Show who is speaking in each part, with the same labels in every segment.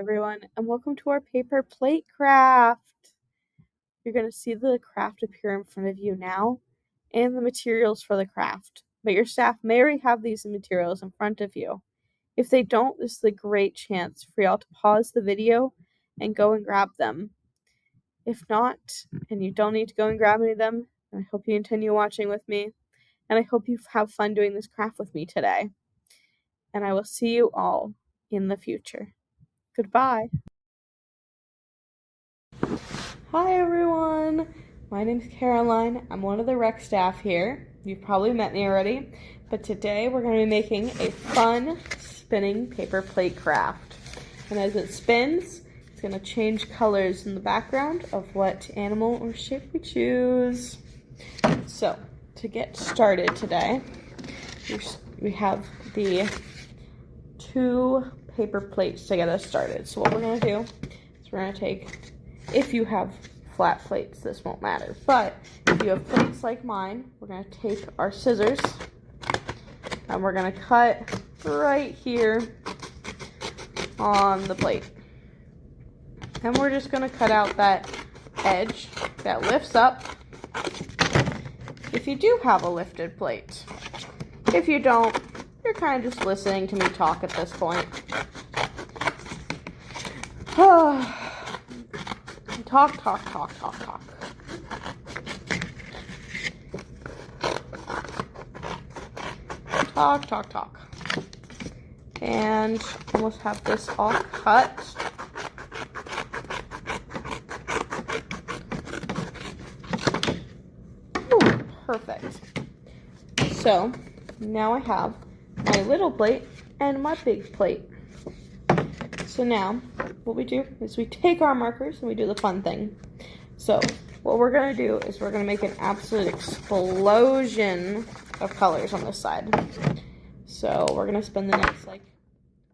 Speaker 1: everyone, and welcome to our paper plate craft. You're going to see the craft appear in front of you now and the materials for the craft, but your staff may already have these materials in front of you. If they don't, this is a great chance for y'all to pause the video and go and grab them. If not, and you don't need to go and grab any of them, I hope you continue watching with me, and I hope you have fun doing this craft with me today. And I will see you all in the future. Goodbye. Hi everyone, my name is Caroline. I'm one of the rec staff here. You've probably met me already, but today we're going to be making a fun spinning paper plate craft. And as it spins, it's going to change colors in the background of what animal or shape we choose. So, to get started today, we have the 2 paper plates to get us started. So what we're going to do is we're going to take, if you have flat plates, this won't matter, but if you have plates like mine, we're going to take our scissors and we're going to cut right here on the plate. And we're just going to cut out that edge that lifts up if you do have a lifted plate. If you don't, you're kind of just listening to me talk at this point. Talk. Talk. And almost have this all cut. Ooh, perfect. So, now I have my little plate and my big plate. So now, what we do is we take our markers and we do the fun thing. So, what we're going to do is we're going to make an absolute explosion of colors on this side. So, we're going to spend the next,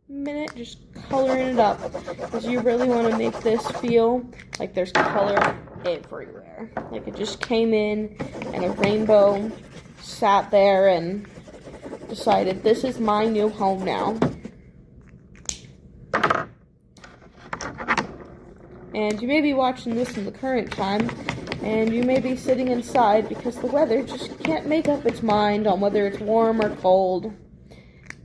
Speaker 1: minute just coloring it up. Because you really want to make this feel like there's color everywhere. Like it just came in and a rainbow sat there and decided this is my new home now. And you may be watching this in the current time, and you may be sitting inside because the weather just can't make up its mind on whether it's warm or cold.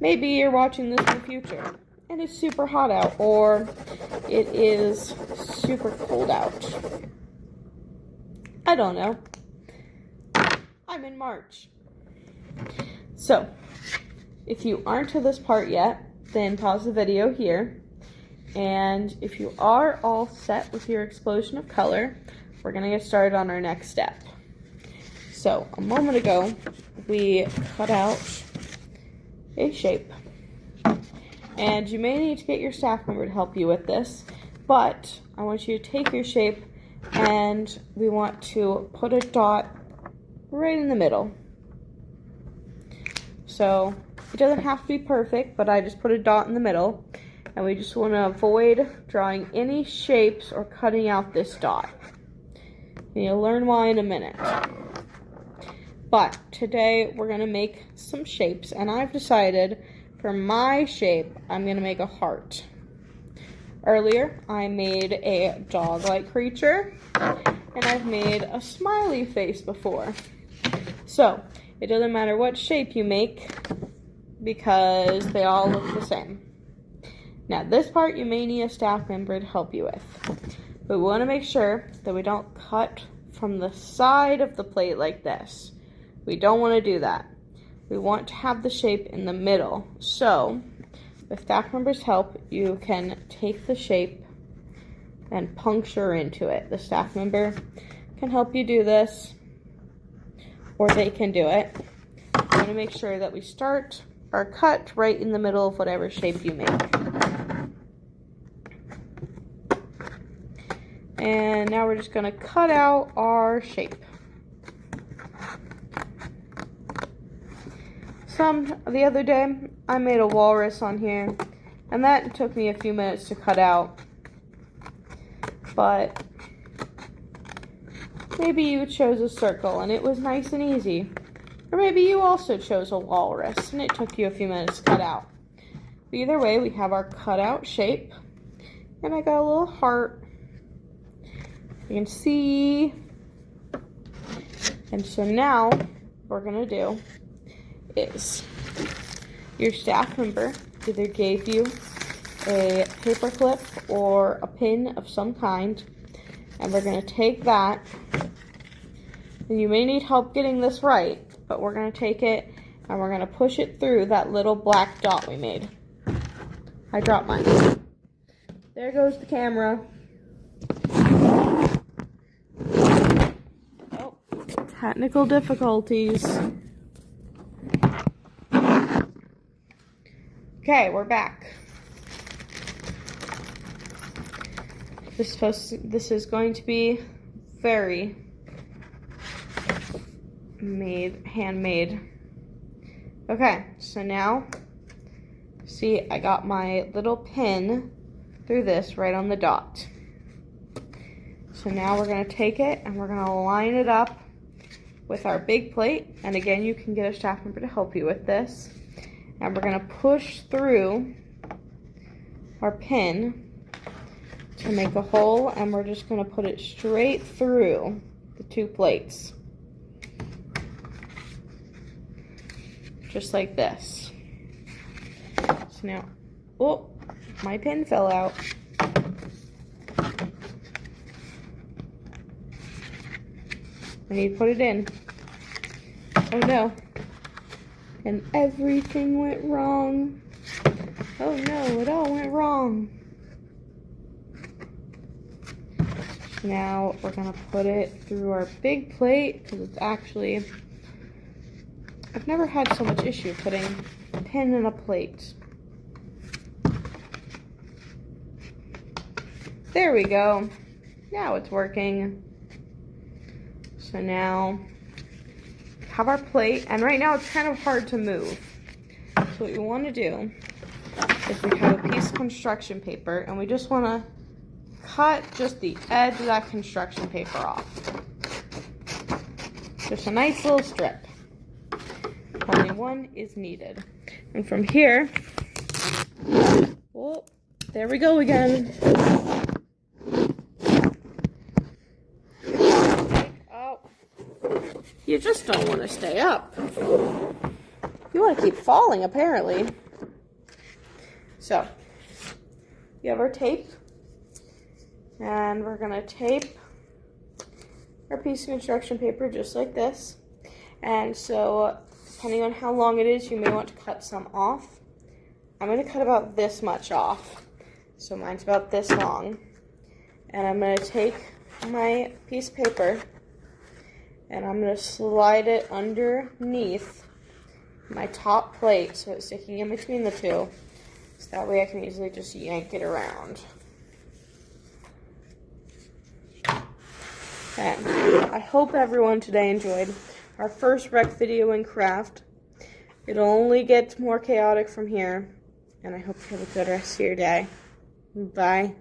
Speaker 1: Maybe you're watching this in the future, and it's super hot out, or it is super cold out. I don't know. I'm in March. So, if you aren't to this part yet, then pause the video here. And if you are all set with your explosion of color, we're going to get started on our next step. So, a moment ago, we cut out a shape. And you may need to get your staff member to help you with this, but I want you to take your shape and we want to put a dot right in the middle. So, it doesn't have to be perfect, but I just put a dot in the middle. And we just want to avoid drawing any shapes or cutting out this dot. And you'll learn why in a minute. But today we're going to make some shapes, and I've decided for my shape I'm going to make a heart. Earlier I made a dog-like creature, and I've made a smiley face before. So it doesn't matter what shape you make because they all look the same. Now, this part you may need a staff member to help you with. But we want to make sure that we don't cut from the side of the plate like this. We don't want to do that. We want to have the shape in the middle. So, with staff members' help, you can take the shape and puncture into it. The staff member can help you do this, or they can do it. We want to make sure that we start our cut right in the middle of whatever shape you make. And now we're just going to cut out our shape. The other day, I made a walrus on here, and that took me a few minutes to cut out. But maybe you chose a circle, and it was nice and easy. Or maybe you also chose a walrus, and it took you a few minutes to cut out. Either way, we have our cutout shape. And I got a little heart. You can see. And so now what we're gonna do is your staff member either gave you a paper clip or a pin of some kind, and we're gonna take that, and you may need help getting this right, but we're gonna take it and we're gonna push it through that little black dot we made. I dropped mine. There goes the camera. Oh, technical difficulties. Okay, we're back. This is going to be very handmade. Okay, so now, see, I got my little pin through this right on the dot. So now we're gonna take it and we're gonna line it up with our big plate. And again, you can get a staff member to help you with this. And we're gonna push through our pin to make a hole, and we're just gonna put it straight through the two plates. Just like this. So now, oh, my pin fell out. I need to put it in. Oh no. And everything went wrong. Oh no, it all went wrong. Now we're gonna put it through our big plate, because it's actually, I've never had so much issue putting a pin in a plate. There we go. Now it's working. So now we have our plate, and right now it's kind of hard to move. So what you want to do is we have a piece of construction paper, and we just want to cut just the edge of that construction paper off. Just a nice little strip. Only one is needed. And from here, oh, there we go again. Oh, you just don't want to stay up. You want to keep falling, apparently. So, you have our tape. And we're gonna tape our piece of construction paper just like this. And so, depending on how long it is, you may want to cut some off. I'm gonna cut about this much off. So mine's about this long. And I'm gonna take my piece of paper and I'm gonna slide it underneath my top plate so it's sticking in between the two. So that way I can easily just yank it around. And I hope everyone today enjoyed our first rec video in craft. It'll only get more chaotic from here, and I hope you have a good rest of your day. Bye.